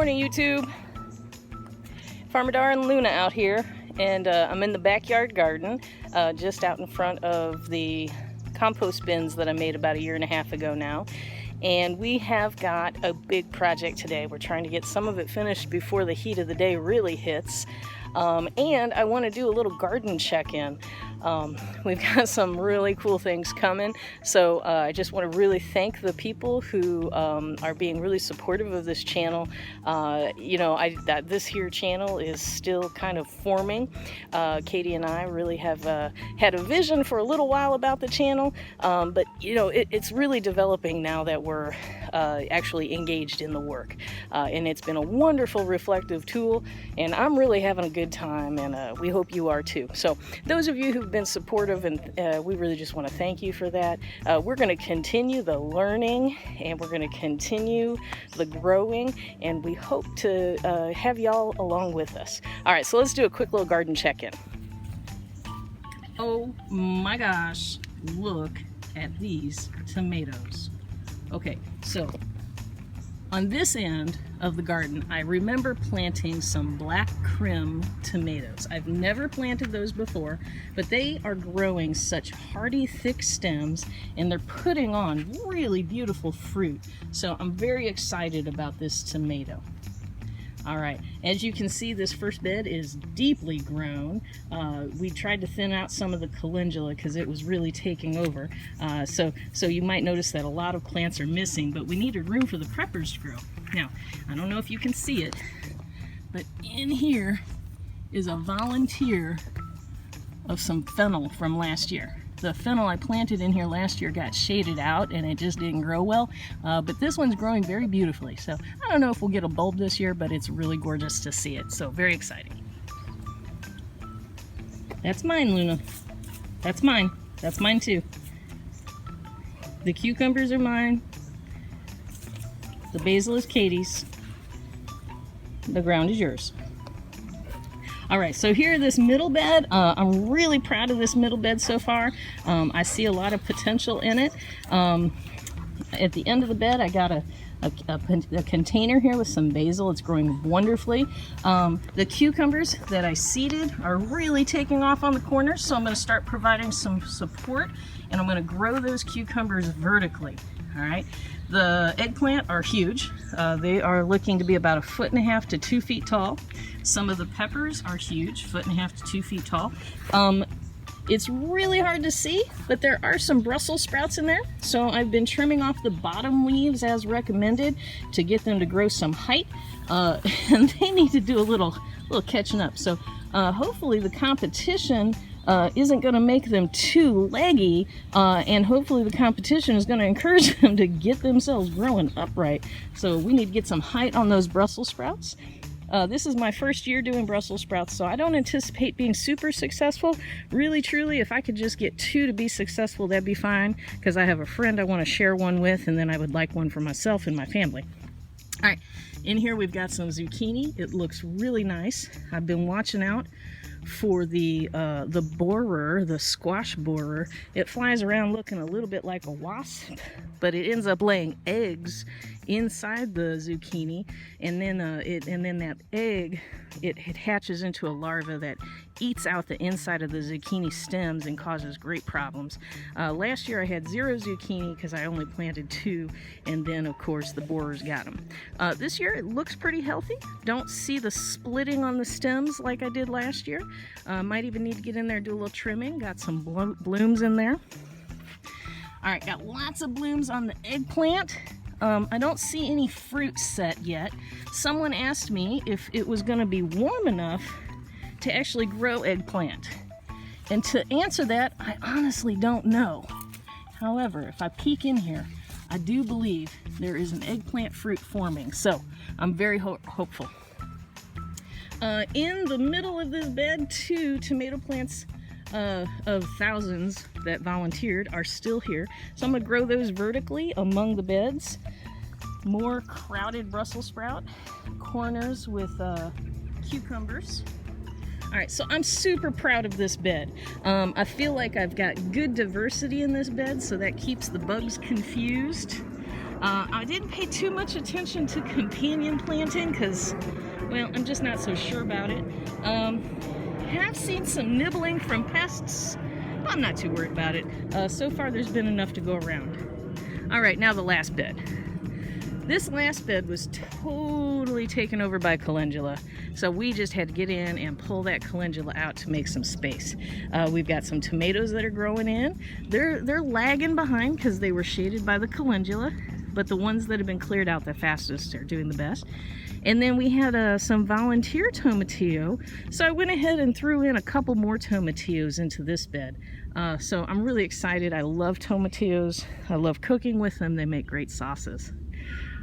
morning, YouTube. Farmer Dar and Luna out here, and I'm in the backyard garden, just out in front of the compost bins that I made about 1.5 years ago now. And we have got a big project today. We're trying to get some of it finished before the heat of the day really hits. And I want to do a little garden check-in. We've got some really cool things coming, so I just want to really thank the people who are being really supportive of this channel. This here channel is still kind of forming. Katie and I really have had a vision for a little while about the channel, but it's really developing now that we're actually engaged in the work, and it's been a wonderful reflective tool, and I'm really having a good time, and we hope you are too. So those of you who've been supportive, and we really just want to thank you for that. We're going to continue the learning, and we're going to continue the growing, and we hope to have y'all along with us. All right, so let's do a quick little garden check-in. Oh my gosh, look at these tomatoes. Okay, so on this end of the garden, I remember planting some black Krim tomatoes. I've never planted those before, but they are growing such hardy, thick stems, and they're putting on really beautiful fruit. So I'm very excited about this tomato. All right, as you can see, this first bed is deeply grown. We tried to thin out some of the calendula because it was really taking over. So you might notice that a lot of plants are missing, but we needed room for the peppers to grow. Now, I don't know if you can see it, but in here is a volunteer of some fennel from last year. The fennel I planted in here last year got shaded out and it just didn't grow well, but this one's growing very beautifully. So I don't know if we'll get a bulb this year, but it's really gorgeous to see it. So very exciting. That's mine, Luna. That's mine. That's mine too. The cucumbers are mine. The basil is Katie's. The ground is yours. All right, so here, this middle bed, I'm really proud of this middle bed so far. I see a lot of potential in it. At the end of the bed, I got a container here with some basil. It's growing wonderfully. The cucumbers that I seeded are really taking off on the corners, so I'm going to start providing some support, and I'm going to grow those cucumbers vertically. All right. The eggplant are huge. They are looking to be about 1.5 to 2 feet tall. Some of the peppers are huge, 1.5 to 2 feet tall. It's really hard to see, but there are some Brussels sprouts in there. So I've been trimming off the bottom leaves as recommended to get them to grow some height. And they need to do a little catching up. So hopefully the competition isn't going to make them too leggy, and hopefully the competition is going to encourage them to get themselves growing upright. So we need to get some height on those Brussels sprouts. This is my first year doing Brussels sprouts, so I don't anticipate being super successful. Really, truly, if I could just get 2 to be successful, that'd be fine, because I have a friend I want to share one with, and then I would like one for myself and my family. All right, in here we've got some zucchini. It looks really nice. I've been watching out for the borer, the squash borer. It flies around looking a little bit like a wasp, but it ends up laying eggs inside the zucchini, and then that egg it hatches into a larva that eats out the inside of the zucchini stems and causes great problems. Last year I had 0 zucchini because I only planted 2, and then of course the borers got them. This year it looks pretty healthy. Don't see the splitting on the stems like I did last year. Might even need to get in there and do a little trimming. Got some blooms in there. All right, got lots of blooms on the eggplant. I don't see any fruit set yet. Someone asked me if it was going to be warm enough to actually grow eggplant. And to answer that, I honestly don't know. However, if I peek in here, I do believe there is an eggplant fruit forming. So I'm very hopeful. In the middle of this bed, 2 tomato plants of thousands that volunteered are still here. So I'm going to grow those vertically among the beds. More crowded Brussels sprout, corners with cucumbers. All right, so I'm super proud of this bed. I feel like I've got good diversity in this bed, so that keeps the bugs confused. I didn't pay too much attention to companion planting because, well, I'm just not so sure about it. Have seen some nibbling from pests. I'm not too worried about it. So far there's been enough to go around. All right, now the last bed. This last bed was totally taken over by calendula, so we just had to get in and pull that calendula out to make some space. We've got some tomatoes that are growing in. They're lagging behind because they were shaded by the calendula, but the ones that have been cleared out the fastest are doing the best. And then we had some volunteer tomatillo, so I went ahead and threw in a couple more tomatillos into this bed. So I'm really excited. I love tomatillos. I love cooking with them. They make great sauces.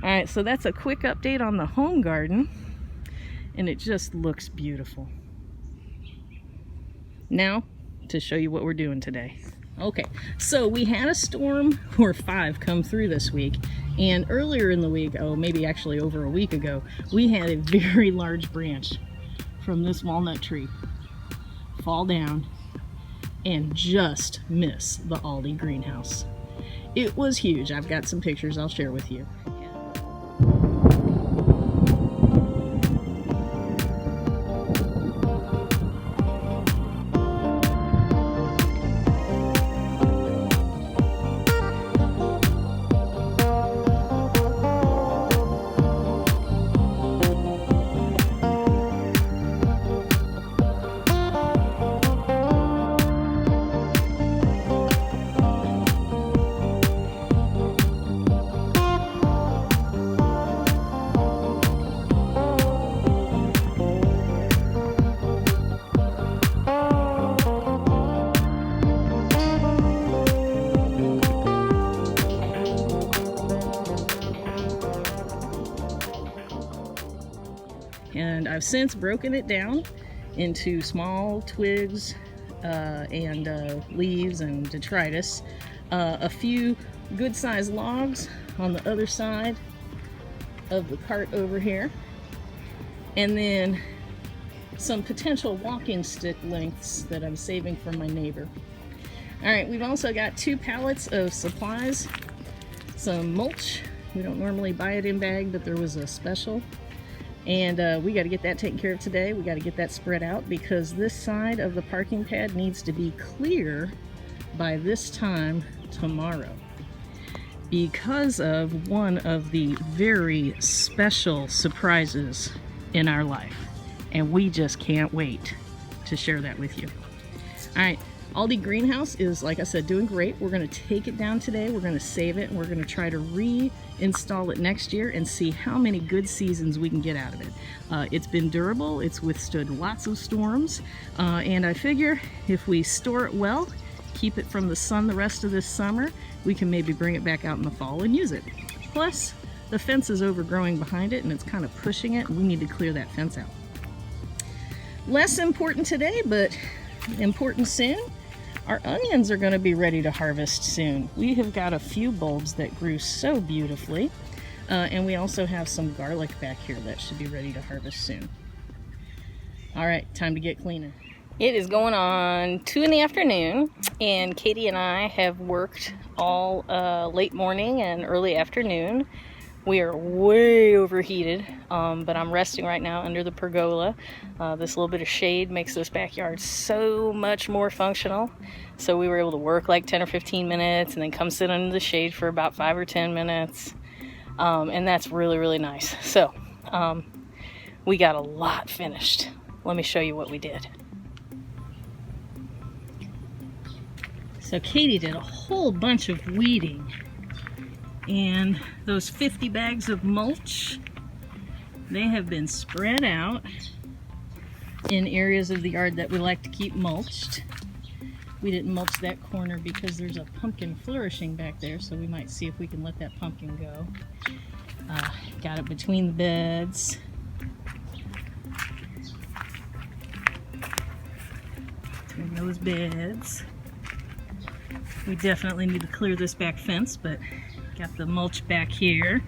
All right, so that's a quick update on the home garden, and it just looks beautiful. Now, to show you what we're doing today. Okay, so we had a storm or 5 come through this week, and earlier in the week, oh, maybe actually over a week ago, we had a very large branch from this walnut tree fall down and just miss the Aldi greenhouse. It was huge. I've got some pictures I'll share with you. And I've since broken it down into small twigs and leaves and detritus. A few good-sized logs on the other side of the cart over here. And then some potential walking stick lengths that I'm saving for my neighbor. All right, we've also got 2 pallets of supplies. Some mulch. We don't normally buy it in bag, but there was a special. And we got to get that taken care of today. We got to get that spread out because this side of the parking pad needs to be clear by this time tomorrow because of one of the very special surprises in our life. And we just can't wait to share that with you. All right, Aldi greenhouse is, like I said, doing great. We're going to take it down today. We're going to save it, and we're going to try to reinstall it next year and see how many good seasons we can get out of it. It's been durable. It's withstood lots of storms, and I figure if we store it well, keep it from the sun the rest of this summer, we can maybe bring it back out in the fall and use it. Plus, the fence is overgrowing behind it, and it's kind of pushing it, and we need to clear that fence out. Less important today, but important soon. Our onions are going to be ready to harvest soon. We have got a few bulbs that grew so beautifully, and we also have some garlic back here that should be ready to harvest soon. All right, time to get cleaning. It is going on 2 in the afternoon, and Katie and I have worked all late morning and early afternoon. We are way overheated, but I'm resting right now under the pergola. This little bit of shade makes this backyard so much more functional. So we were able to work like 10 or 15 minutes and then come sit under the shade for about 5 or 10 minutes. And that's really, really nice. So we got a lot finished. Let me show you what we did. So Katie did a whole bunch of weeding. And those 50 bags of mulch, they have been spread out in areas of the yard that we like to keep mulched. We didn't mulch that corner because there's a pumpkin flourishing back there, so we might see if we can let that pumpkin go. Got it between the beds. Between those beds. We definitely need to clear this back fence, but got the mulch back here.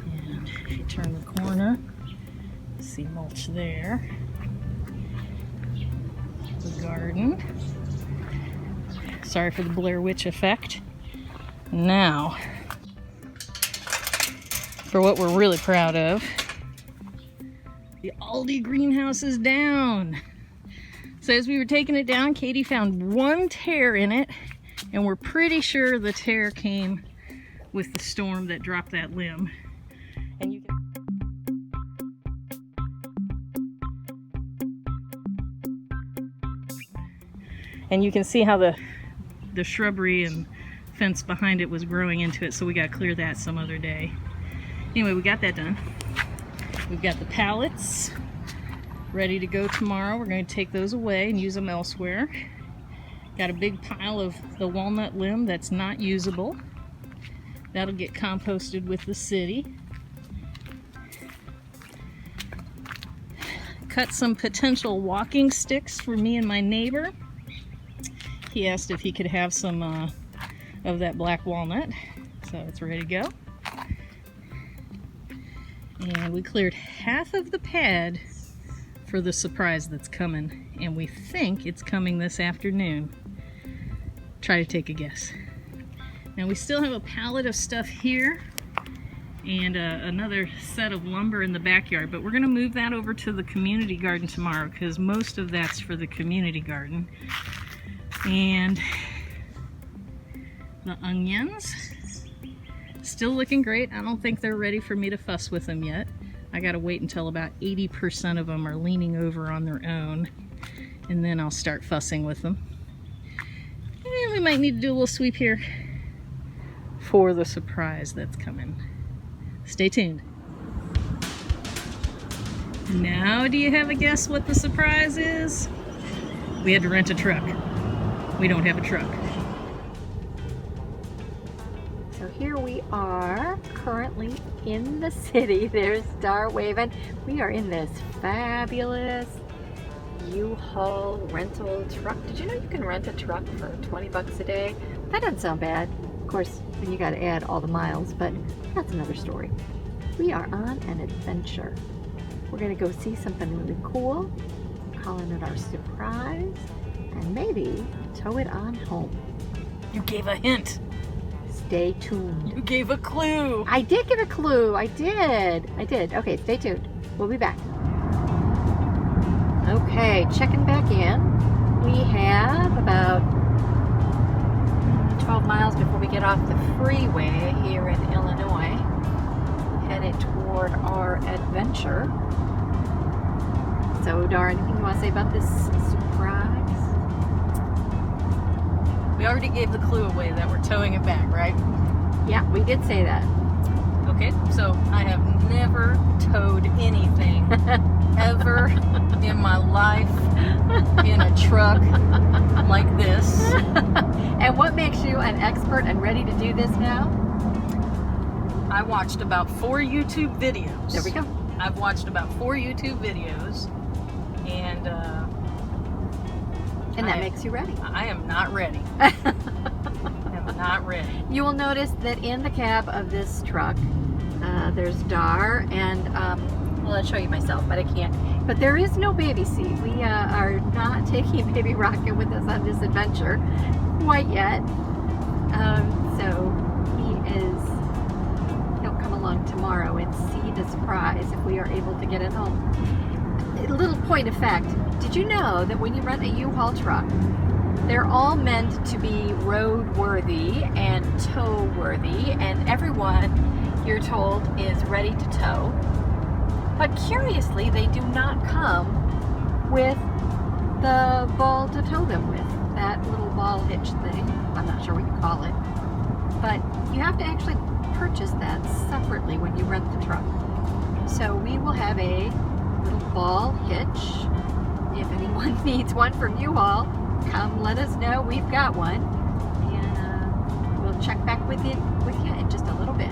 And if you turn the corner, see mulch there. The garden. Sorry for the Blair Witch effect. Now, for what we're really proud of, the Aldi greenhouse is down. So as we were taking it down, Katie found one tear in it, and we're pretty sure the tear came with the storm that dropped that limb. And you can see how the shrubbery and fence behind it was growing into it, so we got to clear that some other day. Anyway, we got that done. We've got the pallets ready to go tomorrow. We're going to take those away and use them elsewhere. Got a big pile of the walnut limb that's not usable. That'll get composted with the city. Cut some potential walking sticks for me and my neighbor. He asked if he could have some of that black walnut, so it's ready to go. And we cleared half of the pad for the surprise that's coming, and we think it's coming this afternoon. Try to take a guess. Now we still have a pallet of stuff here and another set of lumber in the backyard, but we're going to move that over to the community garden tomorrow because most of that's for the community garden. And the onions, still looking great. I don't think they're ready for me to fuss with them yet. I gotta wait until about 80% of them are leaning over on their own, and then I'll start fussing with them. And we might need to do a little sweep here for the surprise that's coming. Stay tuned. Now, do you have a guess what the surprise is? We had to rent a truck. We don't have a truck. So here we are, currently in the city. There's Star waving. We are in this fabulous U-Haul rental truck. Did you know you can rent a truck for 20 bucks a day? That doesn't sound bad. Of course, then you got to add all the miles, but that's another story. We are on an adventure. We're going to go see something really cool. I'm calling it our surprise, and maybe tow it on home. You gave a hint. Stay tuned. You gave a clue. I did give a clue. I did. Okay, stay tuned. We'll be back. Okay, checking back in. We have about 12 miles before we get off the freeway here in Illinois, headed toward our adventure. So, Dar, anything you want to say about this surprise? We already gave the clue away that we're towing it back, right? Yeah, we did say that. Okay, so I have never towed anything ever in my life in a truck like this. And what makes you an expert and ready to do this now? I watched about 4 YouTube videos. There we go. I've watched about 4 YouTube videos, and that makes you ready. I am not ready. I am not ready. You will notice that in the cab of this truck, there's Dar, and well, I'll show you myself, but I can't. But there is no baby seat. We are not taking Baby Rocket with us on this adventure quite yet. So he'll come along tomorrow and see the surprise if we are able to get it home. A little point of fact, did you know that when you rent a U-Haul truck, they're all meant to be road-worthy and tow-worthy, and everyone, you're told, is ready to tow. But curiously, they do not come with the ball to tow them with, that little ball hitch thing. I'm not sure what you call it. But you have to actually purchase that separately when you rent the truck. So we will have a little ball hitch. If anyone needs one from U-Haul, come let us know. We've got one, and we'll check back with you in just a little bit.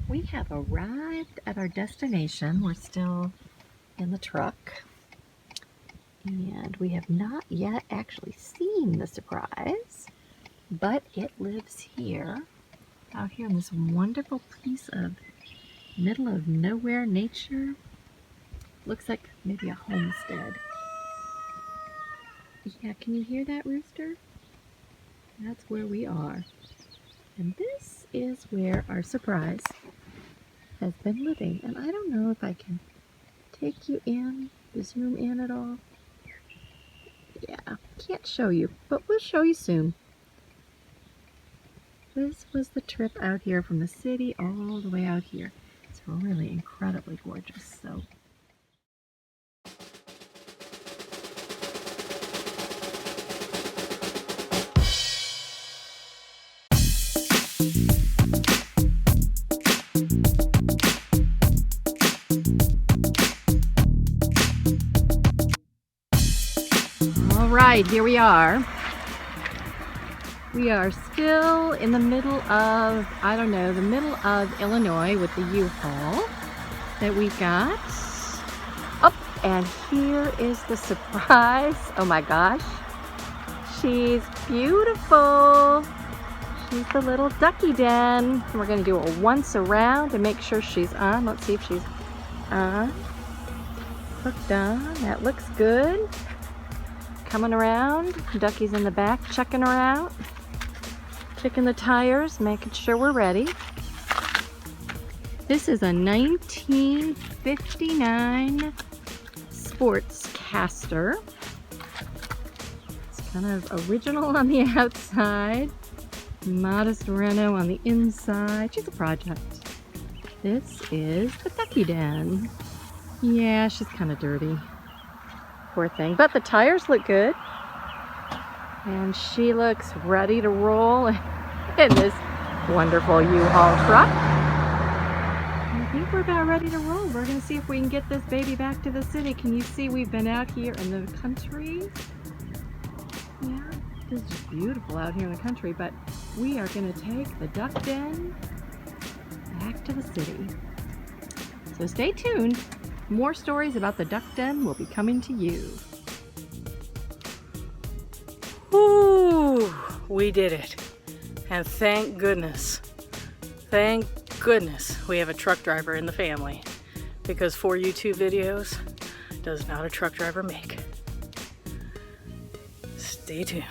We have arrived at our destination. We're still in the truck, and we have not yet actually seen the surprise, but it lives here out here in this wonderful piece of middle of nowhere nature. Looks like maybe a homestead. Yeah, can you hear that, rooster? That's where we are. And this is where our surprise has been living. And I don't know if I can take you in, zoom in at all. Yeah, can't show you, but we'll show you soon. This was the trip out here from the city all the way out here. It's really incredibly gorgeous. So. All right, here we are. We are still in the middle of, I don't know, the middle of Illinois with the U-Haul that we got. Oh, and here is the surprise. Oh my gosh. She's beautiful. She's the little ducky den. We're going to do a once around to make sure she's on. Let's see if she's on. Hooked on. That looks good. Coming around. Ducky's in the back checking her out. Checking the tires, making sure we're ready. This is a 1959 Sportscaster. It's kind of original on the outside, modest reno on the inside. She's a project. This is the ducky den. Yeah, she's kind of dirty. Poor thing. But the tires look good. And she looks ready to roll in this wonderful U-Haul truck. I think we're about ready to roll. We're going to see if we can get this baby back to the city. Can you see we've been out here in the country? Yeah, this is beautiful out here in the country, but we are going to take the duck den back to the city. So stay tuned. More stories about the duck den will be coming to you. Ooh, we did it. And thank goodness we have a truck driver in the family, because 4 YouTube videos does not a truck driver make. Stay tuned.